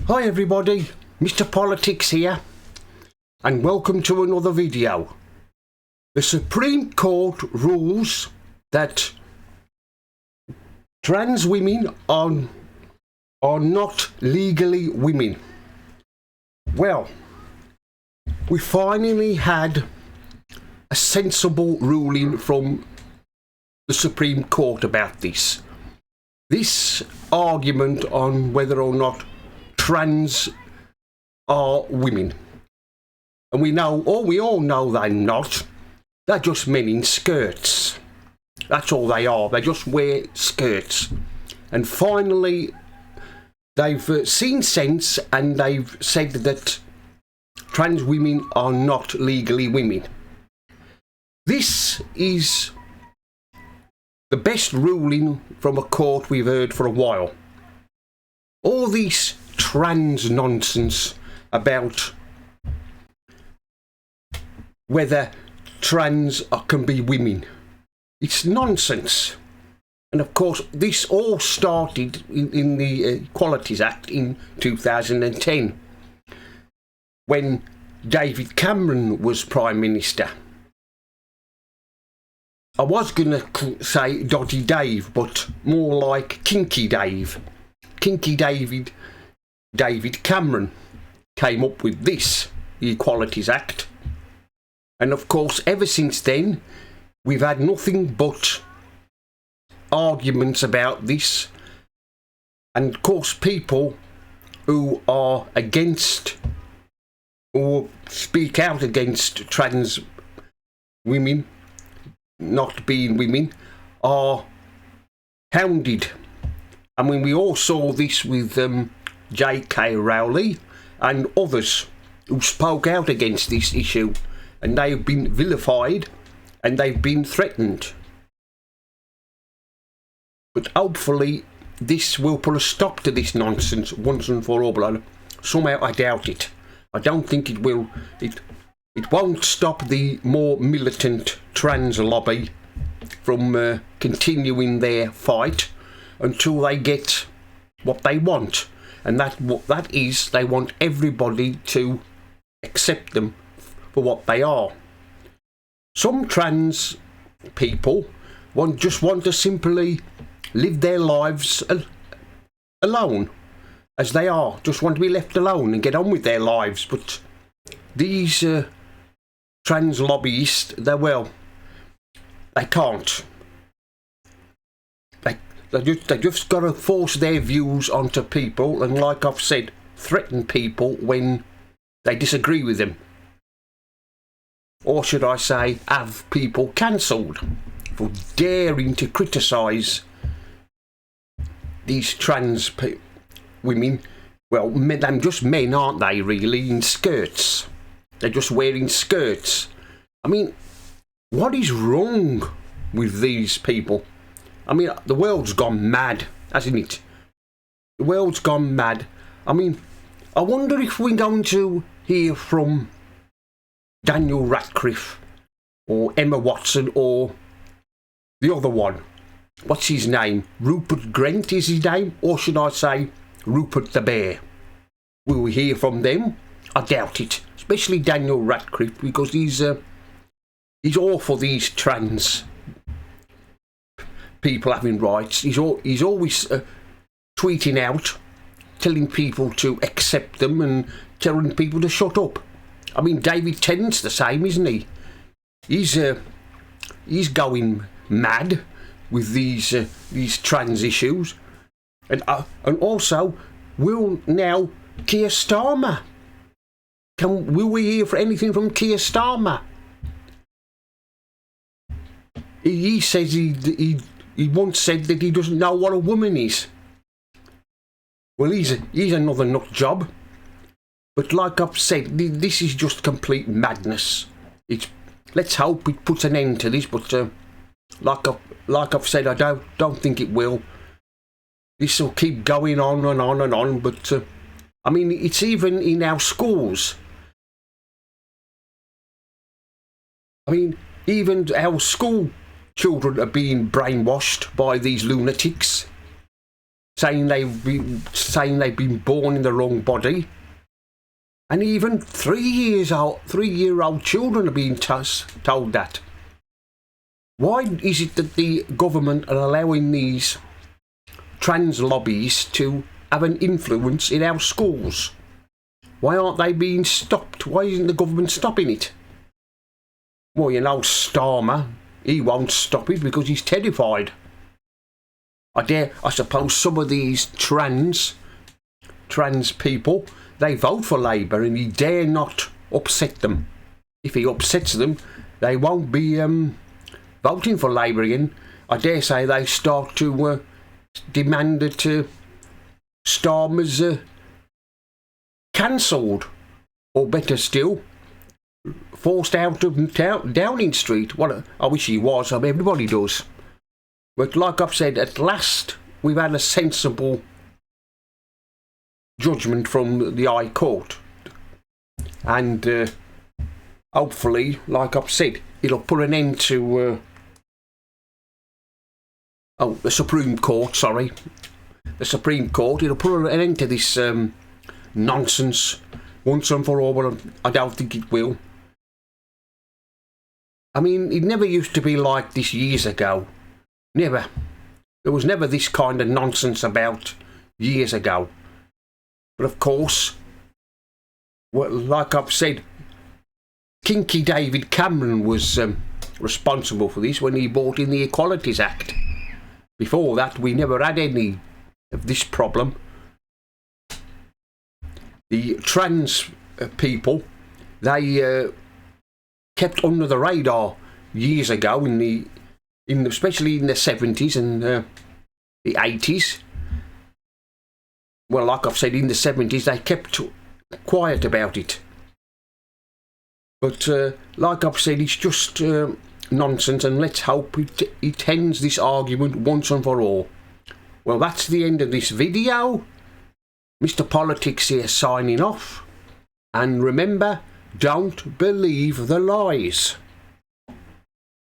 Hi everybody, Mr. Politics here, and welcome to another video. The Supreme Court rules that trans women are not legally women. Well, we finally had a sensible ruling from the Supreme Court about this. This argument on whether or not trans are women, and we all know they're not. They're just men in skirts. That's all they are. They just wear skirts. And finally they've seen sense, and they've said that trans women are not legally women. This is the best ruling from a court we've heard for a while. All these trans nonsense about whether trans can be women, it's nonsense. And of course this all started in the Equalities Act in 2010 when David Cameron was Prime Minister. I was going to say Dodgy Dave, but more like Kinky Dave. Kinky David Cameron came up with this, the Equalities Act. And of course, ever since then, we've had nothing but arguments about this. And of course, people who are against or speak out against trans women not being women are hounded. I mean, we all saw this with J.K. Rowling and others who spoke out against this issue, and they've been vilified and they've been threatened. But hopefully this will put a stop to this nonsense once and for all. Somehow I doubt it. I don't think it will. It won't stop the more militant trans lobby from continuing their fight until they get what they want, and what that is, they want everybody to accept them for what they are. Some trans people just want to simply live their lives alone as they are, just want to be left alone and get on with their lives. But these trans lobbyists, they can't. They just got to force their views onto people, and like I've said, threaten people when they disagree with them. Or should I say, have people cancelled for daring to criticise these trans women. Well, they're just men, aren't they, really, in skirts. They're just wearing skirts. I mean, what is wrong with these people? I mean, the world's gone mad, hasn't it? The world's gone mad. I mean, I wonder if we're going to hear from Daniel Radcliffe or Emma Watson or the other one. What's his name? Rupert Grint is his name? Or should I say Rupert the Bear? Will we hear from them? I doubt it. Especially Daniel Radcliffe, because he's all for these trans people having rights. He's always tweeting out, telling people to accept them and telling people to shut up. I mean, David Tennant's the same, isn't he? He's going mad with these trans issues, and also will now Keir Starmer. Will we hear for anything from Keir Starmer? He says he once said that he doesn't know what a woman is. Well, he's another nut job. But like I've said, this is just complete madness. Let's hope it puts an end to this. But like I've said, I don't think it will. This will keep going on and on and on. But I mean, it's even in our schools. I mean, even our school children are being brainwashed by these lunatics. saying they've been born in the wrong body, and even 3-year-old children are being told that. Why is it that the government are allowing these trans lobbies to have an influence in our schools? Why aren't they being stopped? Why isn't the government stopping it? Well, you know, Starmer, he won't stop it because he's terrified. I suppose some of these trans people, they vote for Labour, and he dare not upset them. If he upsets them, they won't be voting for Labour again. I dare say they start to demand that Starmer's cancelled, or better still, forced out of Downing Street. Well, I wish he was. I mean, everybody does. But like I've said, at last we've had a sensible judgment from the High Court, and hopefully, like I've said, it'll put an end to the Supreme Court. Sorry, the Supreme Court. It'll put an end to this nonsense once and for all. But I don't think it will. I mean, it never used to be like this years ago. Never. There was never this kind of nonsense about years ago. But of course, well, like I've said, Kinky David Cameron was responsible for this when he brought in the Equalities Act. Before that, we never had any of this problem. The trans people, they kept under the radar years ago, especially in the 70s and the 80s. Well, like I've said, in the 70s, they kept quiet about it. But like I've said, it's just nonsense, and let's hope it ends this argument once and for all. Well, that's the end of this video. Mr. Politics here signing off. And remember, don't believe the lies.